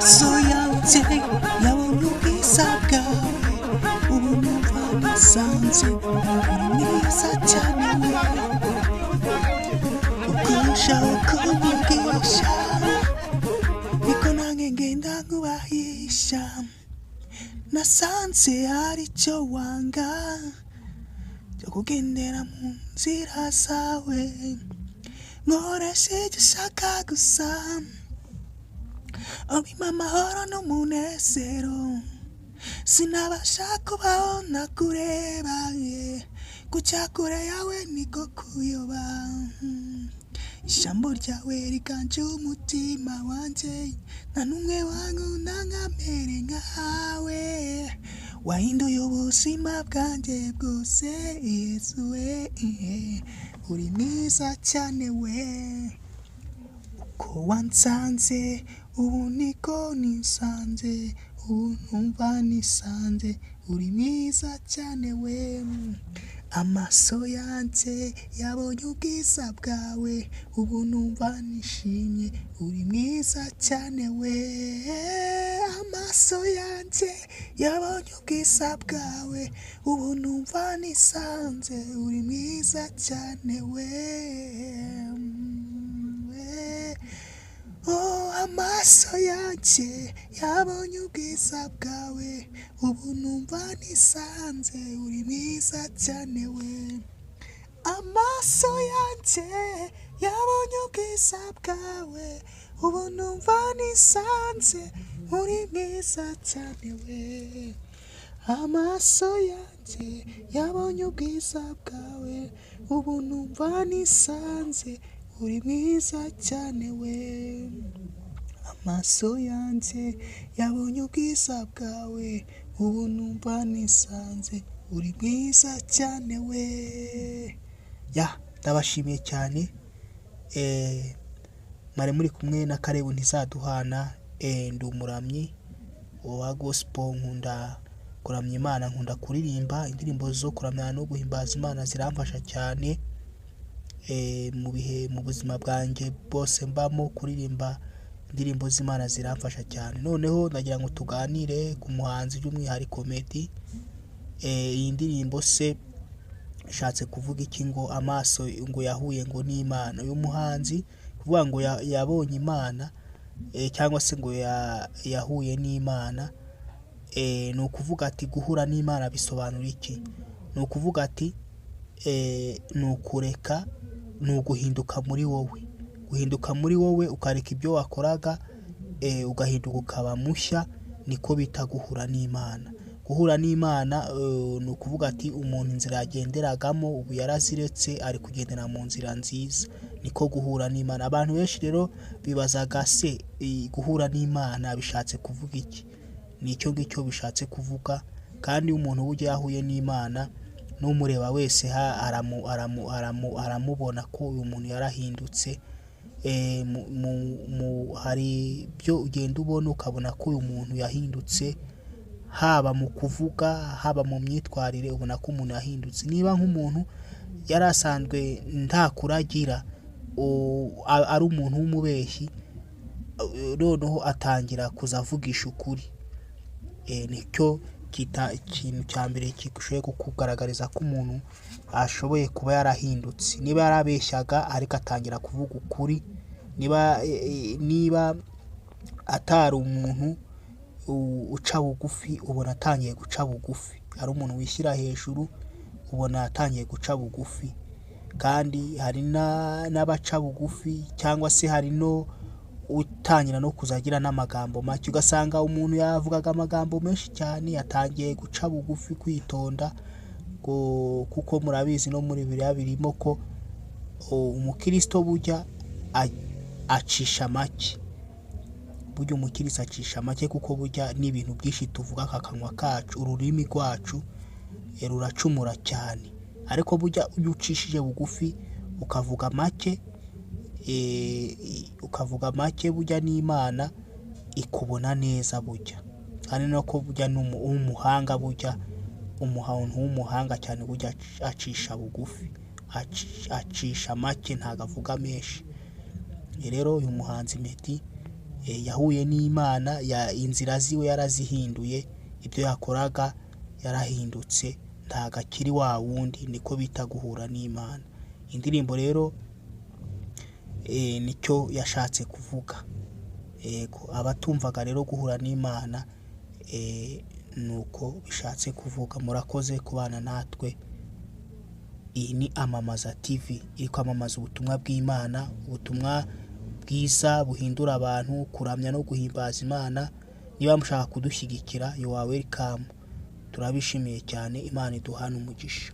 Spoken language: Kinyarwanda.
amaso yanjye yabonye ubwiza bwawe ubu numva nisanze uri mwiza cyane ukurushaho kunyigisha niko nanjye ngenda nkubahisha nasanze hari icyo wanga cyo kugendera mu nzira zawe nkoresha icyo ushaka gusa ubimpa amahoro n'umunezero sinabasha kubaho ntakureba guca kure yawe niko kuyoba ijambo ryawe riganje umutima wanjye nta n'umwe wankunda nkamere nkawe wahinduye ubuzima bwanjye bwose Yesu we uri mwiza cyane we uko wansanze ubu niko nisanze ubu numva nisanze uri mwiza cyane we amaso yanjye yabonye ubwiza bwawe ubu numva nishimye uri mwiza cyane we amaso yanjye yabonye ubwiza bwawe ubu numva nisanze uri mwiza cyane we oh amaso yanjye yabonye ubwiza bwawe ubu numva nisanze uri mwiza cyane we amaso yanjye yabonye ubwiza bwawe ubu numva nisanze uri mwiza cyane we amaso yanjye yabonye ubwiza bwawe ubu numva nisanze uri mwiza cyane we amaso yanjye yabonye ubwiza bwawe ubu numva nisanze uri mwiza cyane we ndabashimiye cyane mwari muri kumwe na Karebu Ntizaduhana ndi umuramyi wa gospel nkunda kuramya Imana nkunda kuririmba indirimbo zo kuramya no guhimbaza Imana ziramfasha cyane mu buzima bwanjye bwose mbamo kuririmba indirimbo z'Imana ziramfasha cyane noneho ndagira ngo tuganire ku muhanzi by'umwihariko Meddy iyi ndirimbo se ishatse kuvuga iki ngo amaso ngo yahuye ngo n'Imana uyu muhanzi kuvuga ngo yabonye Imana cyangwa se ngo yahuye n'Imana ni ukuvuga ati guhura n'Imana bisobanura iki ni ukuvuga ati ni ukureka ni uguhinduka muri wowe guhinduka muri wowe ukareka ibyo wakoraga ugahinduka ukaba mushya niko bita guhura n'Imana guhura n'Imana ni ukuvuga ati umuntu inzira yagenderagamo ubu yaraziretse ari kugendera mu nzira nziza niko guhura n'Imana abantu benshi rero bibazaga se guhura n'Imana bishatse kuvuga iki nicyo ngicyo bishatse kuvuga kandi umuntu ujya yahuye n'Imana n'umureba wese aramubona ko uyu muntu yarahindutse hari byo ugenda ubona ukabona ko uyu muntu yahindutse haba mu kuvuga haba mu myitwarire ubona ko umuntu yahindutse niba nk'umuntu yarasanzwe nta kuragira ari umuntu w'umubeshyi noneho atangira kuzavugisha ukuri nicyo ikintu cya mbere kigushoboye kukugaragariza ko umuntu ashoboye kuba yarahindutse niba yarabeshyaga ariko atangira kuvuga ukuri niba atari umuntu uca bugufi ubona atangiye guca bugufi ari umuntu wishyira hejuru ubona atangiye guca bugufi kandi hari n'abaca bugufi cyangwa se hari no utangira no kuzagira n'amagambo make ugasanga umuntu yavugaga amagambo menshi cyane yatangiye guca bugufi kwitonda kuko murabizi no muri Bibiliya birimo ko umukristo burya acisha make burya umukristo acisha make kuko burya n'ibintu byinshi tuvuga akakanwa kacu ururimi rwacu ruracumura cyane ariko burya iyo ucishije bugufi ukavuga make burya n'Imana ikubona neza burya kandi nako burya n'umuhanga burya umuhantu w'umuhanga cyane burya acisha bugufi acisha make ntago avuga menshi rero uyu muhanzi Meddy yahuye n'Imana, inzira ziwe yarazihinduye, ibyo yakoraga yarahindutse, ntago akiri wa wundi. Niko bita guhura n'Imana. Indirimbo rero nicyo yashatse kuvuga. Yego, abatumvaga rero guhura n'Imana nuko bishatse kuvuga. Murakoze kubana natwe. Iyi ni Amamaza TV iri kwamamaza ubutumwa bw'Imana, ubutumwa bwiza buhindura abantu, kuramya no guhimbaza Imana. Niba mushaka kudushyigikira, you are welcome. Turabishimiye cyane. Imana iduhane umugisha.